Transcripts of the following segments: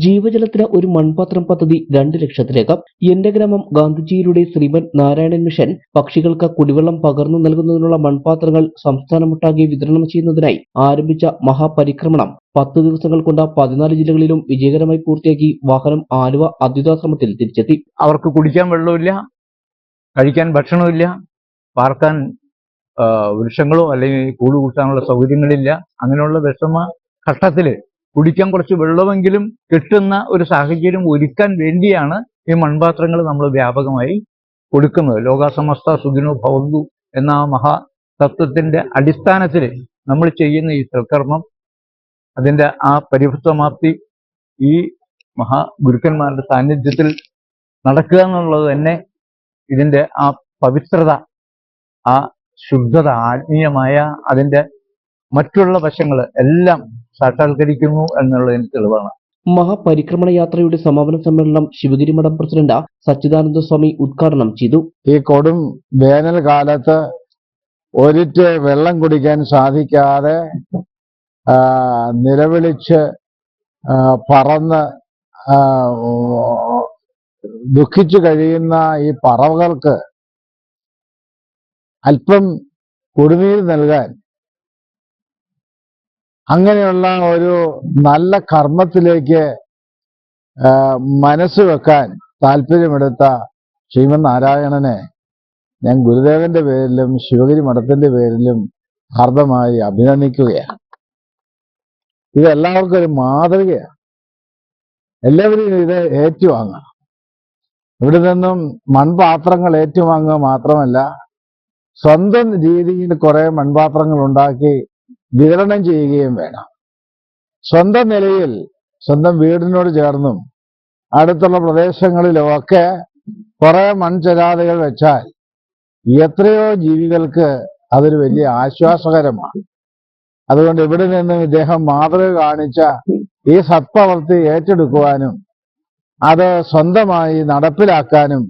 ജീവജലത്തിന് ഒരു മൺപാത്രം പദ്ധതി 2 ലക്ഷത്തിലേക്ക്. എന്റെ ഗ്രാമം ഗാന്ധിജിയിലൂടെ ശ്രീമൻ നാരായണൻ മിഷൻ പക്ഷികൾക്ക് കുടിവെള്ളം പകർന്നു നൽകുന്നതിനുള്ള മൺപാത്രങ്ങൾ സംസ്ഥാനമൊട്ടാകെ വിതരണം ചെയ്യുന്നതിനായി ആരംഭിച്ച മഹാപരിക്രമണം 10 ദിവസങ്ങൾ കൊണ്ട് 14 ജില്ലകളിലും വിജയകരമായി പൂർത്തിയാക്കി വാഹനം ആലുവ അദ്വൈതാശ്രമത്തിൽ തിരിച്ചെത്തി. അവർക്ക് കുടിക്കാൻ വെള്ളമില്ല, കഴിക്കാൻ ഭക്ഷണമില്ല, പാർക്കാൻ വൃക്ഷങ്ങളോ അല്ലെങ്കിൽ കൂട് കൂട്ടാനുള്ള സൗകര്യങ്ങളില്ല. അങ്ങനെയുള്ള വിഷമ ഘട്ടത്തിൽ കുടിക്കാൻ കുറച്ച് വെള്ളമെങ്കിലും കിട്ടുന്ന ഒരു സാഹചര്യം ഒരുക്കാൻ വേണ്ടിയാണ് ഈ മൺപാത്രങ്ങൾ നമ്മൾ വ്യാപകമായി കൊടുക്കുന്നത്. ലോകാസമസ്ത സുഖിനോ ഭവന്തു എന്ന മഹാതത്വത്തിന്റെ അടിസ്ഥാനത്തിൽ നമ്മൾ ചെയ്യുന്ന ഈ സൽക്കർമ്മം, അതിൻ്റെ ആ പരിപുഷ്ടമാപ്തി ഈ മഹാഗുരുക്കന്മാരുടെ സാന്നിധ്യത്തിൽ നടക്കുക എന്നുള്ളത് തന്നെ ഇതിൻ്റെ ആ പവിത്രത, ആ ശുദ്ധത, ആത്മീയമായ അതിൻ്റെ മറ്റുള്ള വശങ്ങൾ എല്ലാം സാക്ഷാത്കരിക്കുന്നു എന്നുള്ളതിന് തെളിവാണ്. മഹാപരിക്രമണ യാത്രയുടെ സമാപന സമ്മേളനം ശിവഗിരി മഠം പ്രസിഡന്റ് സച്ചിദാനന്ദ സ്വാമി ഉദ്ഘാടനം ചെയ്തു. ഈ കൊടും വേനൽക്കാലത്ത് ഒരിറ്റ് വെള്ളം കുടിക്കാൻ സാധിക്കാതെ നിലവിളിച്ച് പറന്ന് ദുഃഖിച്ചു കഴിയുന്ന ഈ പറവകൾക്ക് അല്പം കുടിനീർ നൽകാൻ, അങ്ങനെയുള്ള ഒരു നല്ല കർമ്മത്തിലേക്ക് മനസ്സ് വെക്കാൻ താല്പര്യമെടുത്ത ശ്രീമൻ നാരായണനെ ഞാൻ ഗുരുദേവന്റെ പേരിലും ശിവഗിരി മഠത്തിന്റെ പേരിലും ഹാർദമായി അഭിനന്ദിക്കുകയാണ്. ഇത് എല്ലാവർക്കും ഒരു മാതൃകയാണ്. എല്ലാവരും ഇത് ഏറ്റുവാങ്ങണം. ഇവിടെ നിന്നും മൺപാത്രങ്ങൾ ഏറ്റുവാങ്ങുക മാത്രമല്ല, സ്വന്തം രീതിയിൽ കുറെ മൺപാത്രങ്ങൾ ഉണ്ടാക്കി വിതരണം ചെയ്യുകയും വേണം. സ്വന്തം നിലയിൽ സ്വന്തം വീടിനോട് ചേർന്നും അടുത്തുള്ള പ്രദേശങ്ങളിലും ഒക്കെ കുറെ മൺചരാതുകൾ വെച്ചാൽ എത്രയോ ജീവികൾക്ക് അതൊരു വലിയ ആശ്വാസകരമാണ്. അതുകൊണ്ട് ഇവിടെ നിന്നും ഇദ്ദേഹം മാതൃക കാണിച്ച ഈ സത്പ്രവൃത്തി ഏറ്റെടുക്കുവാനും അത് സ്വന്തമായി നടപ്പിലാക്കാനും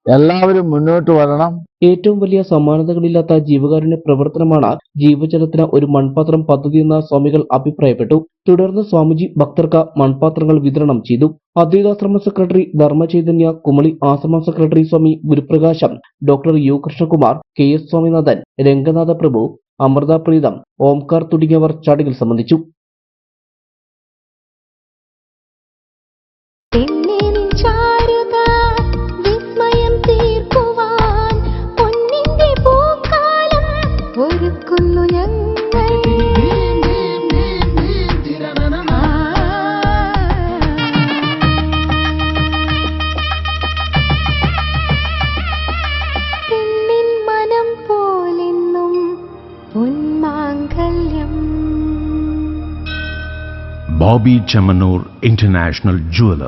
എല്ലാവരും മുന്നോട്ട് വരണം. ഏറ്റവും വലിയ സമാനതകളില്ലാത്ത ജീവകാരുണ്യ പ്രവർത്തനമാണ് ജീവജലത്തിന് ഒരു മൺപാത്രം പദ്ധതി എന്ന സ്വാമികൾ അഭിപ്രായപ്പെട്ടു. തുടർന്ന് സ്വാമിജി ഭക്തർക്ക് മൺപാത്രങ്ങൾ വിതരണം ചെയ്തു. അദ്വൈതാശ്രമ സെക്രട്ടറി ധർമ്മചൈതന്യ, കുമളി ആശ്രമ secretary Swami Guruprakasham, doctor U Krishnakumar, KS Swaminathan, Ranganatha Prabhu, Amrita Preetham, Omkar തുടങ്ങിയവർ ചടങ്ങിൽ സംബന്ധിച്ചു. Bobby Chamanur International Jeweler.